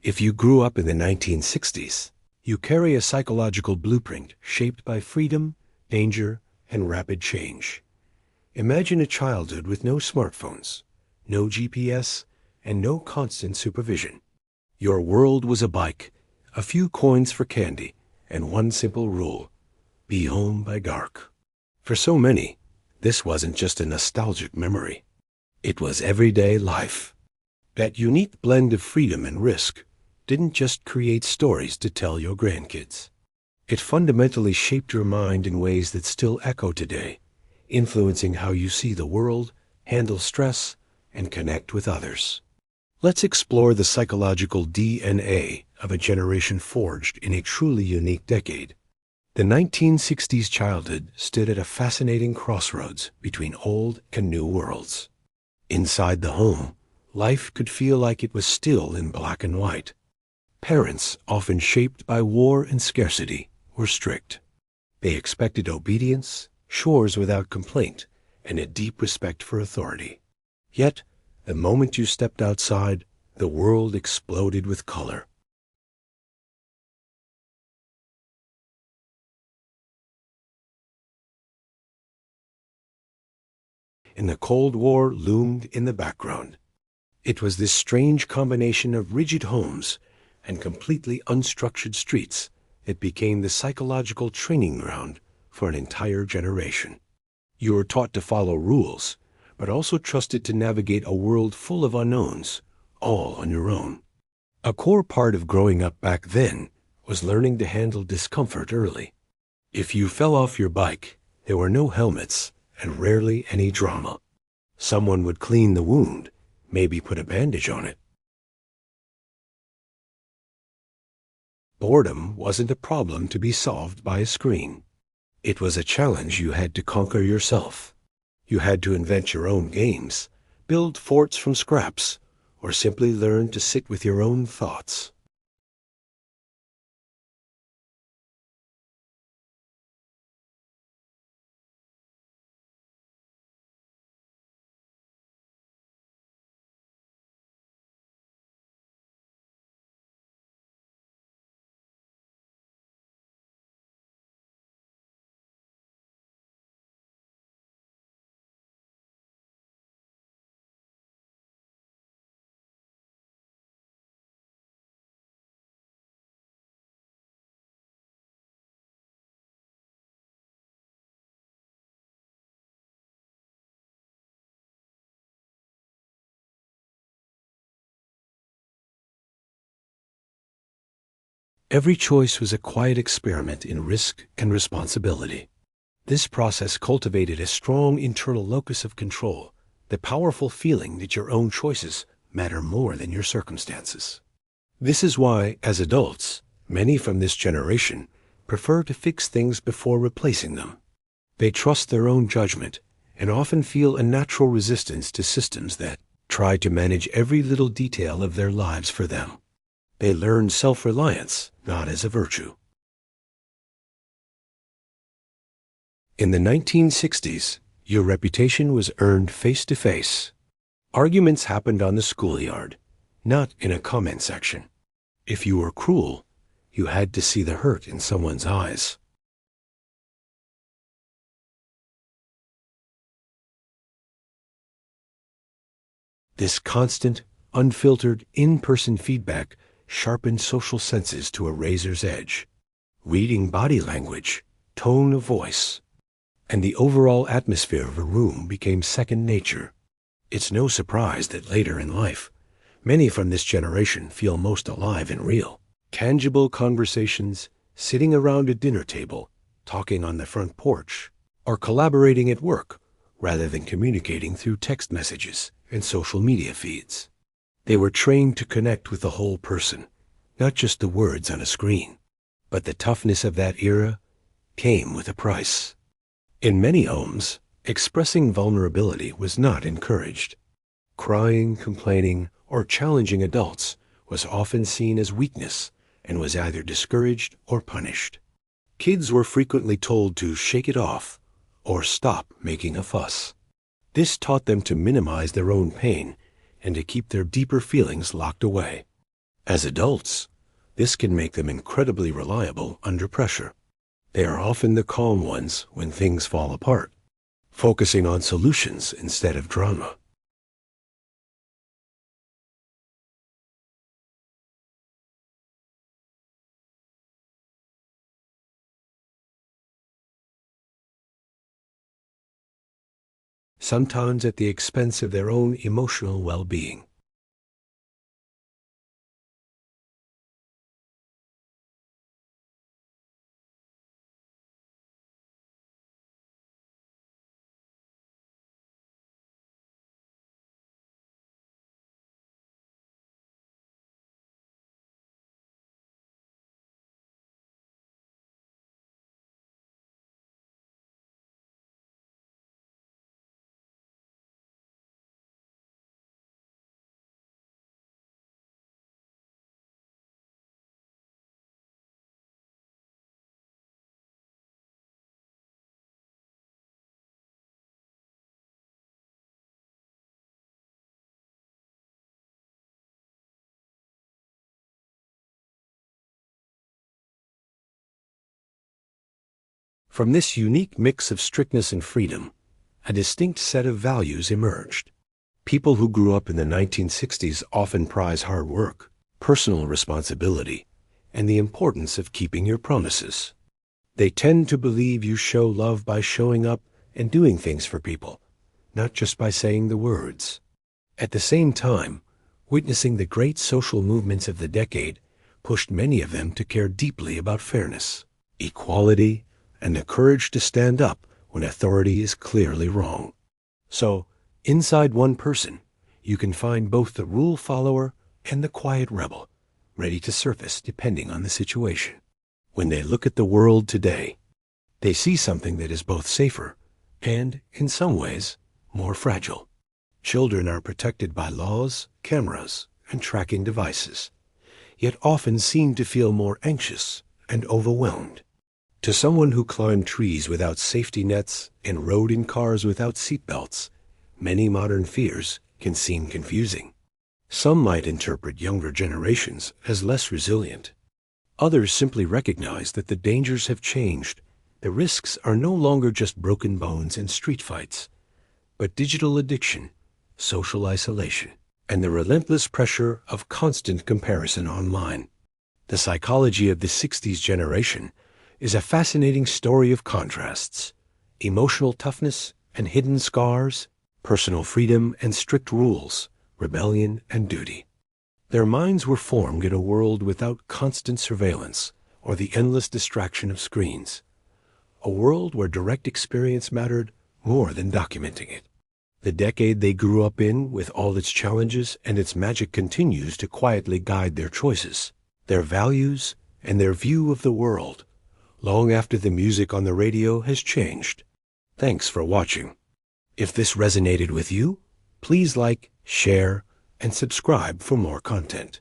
If you grew up in the 1960s, you carry a psychological blueprint shaped by freedom, danger, and rapid change. Imagine a childhood with no smartphones, no GPS, and no constant supervision. Your world was a bike, a few coins for candy, and one simple rule: be home by dark. For so many, this wasn't just a nostalgic memory. It was everyday life. That unique blend of freedom and risk didn't just create stories to tell your grandkids. It fundamentally shaped your mind in ways that still echo today, influencing how you see the world, handle stress, and connect with others. Let's explore the psychological DNA of a generation forged in a truly unique decade. The 1960s childhood stood at a fascinating crossroads between old and new worlds. Inside the home, life could feel like it was still in black and white. Parents, often shaped by war and scarcity, were strict. They expected obedience, chores without complaint, and a deep respect for authority. Yet, the moment you stepped outside, the world exploded with color. And the Cold War loomed in the background. It was this strange combination of rigid homes and completely unstructured streets that became the psychological training ground for an entire generation. You were taught to follow rules, but also trusted to navigate a world full of unknowns, all on your own. A core part of growing up back then was learning to handle discomfort early. If you fell off your bike, there were no helmets and rarely any drama. Someone would clean the wound, maybe put a bandage on it. Boredom wasn't a problem to be solved by a screen. It was a challenge you had to conquer yourself. You had to invent your own games, build forts from scraps, or simply learn to sit with your own thoughts. Every choice was a quiet experiment in risk and responsibility. This process cultivated a strong internal locus of control, the powerful feeling that your own choices matter more than your circumstances. This is why, as adults, many from this generation prefer to fix things before replacing them. They trust their own judgment and often feel a natural resistance to systems that try to manage every little detail of their lives for them. They learn self-reliance, not as a virtue. In the 1960s, your reputation was earned face-to-face. Arguments happened on the schoolyard, not in a comment section. If you were cruel, you had to see the hurt in someone's eyes. This constant, unfiltered, in-person feedback sharpened social senses to a razor's edge. Reading body language, tone of voice, and the overall atmosphere of a room became second nature. It's no surprise that later in life, many from this generation feel most alive and real. Tangible conversations, sitting around a dinner table, talking on the front porch, or collaborating at work, rather than communicating through text messages and social media feeds. They were trained to connect with the whole person, not just the words on a screen. But the toughness of that era came with a price. In many homes, expressing vulnerability was not encouraged. Crying, complaining, or challenging adults was often seen as weakness and was either discouraged or punished. Kids were frequently told to shake it off or stop making a fuss. This taught them to minimize their own pain and to keep their deeper feelings locked away. As adults, this can make them incredibly reliable under pressure. They are often the calm ones when things fall apart, focusing on solutions instead of drama. Sometimes at the expense of their own emotional well-being. From this unique mix of strictness and freedom, a distinct set of values emerged. People who grew up in the 1960s often prize hard work, personal responsibility, and the importance of keeping your promises. They tend to believe you show love by showing up and doing things for people, not just by saying the words. At the same time, witnessing the great social movements of the decade pushed many of them to care deeply about fairness, equality, and the courage to stand up when authority is clearly wrong. So, inside one person, you can find both the rule follower and the quiet rebel, ready to surface depending on the situation. When they look at the world today, they see something that is both safer and, in some ways, more fragile. Children are protected by laws, cameras, and tracking devices, yet often seem to feel more anxious and overwhelmed. To someone who climbed trees without safety nets and rode in cars without seatbelts, many modern fears can seem confusing. Some might interpret younger generations as less resilient. Others simply recognize that the dangers have changed. The risks are no longer just broken bones and street fights, but digital addiction, social isolation, and the relentless pressure of constant comparison online. The psychology of the 60s generation is a fascinating story of contrasts: emotional toughness and hidden scars, personal freedom and strict rules, rebellion and duty. Their minds were formed in a world without constant surveillance or the endless distraction of screens, a world where direct experience mattered more than documenting it. The decade they grew up in, with all its challenges and its magic, continues to quietly guide their choices, their values, and their view of the world, long after the music on the radio has changed. Thanks for watching. If this resonated with you, please like, share, and subscribe for more content.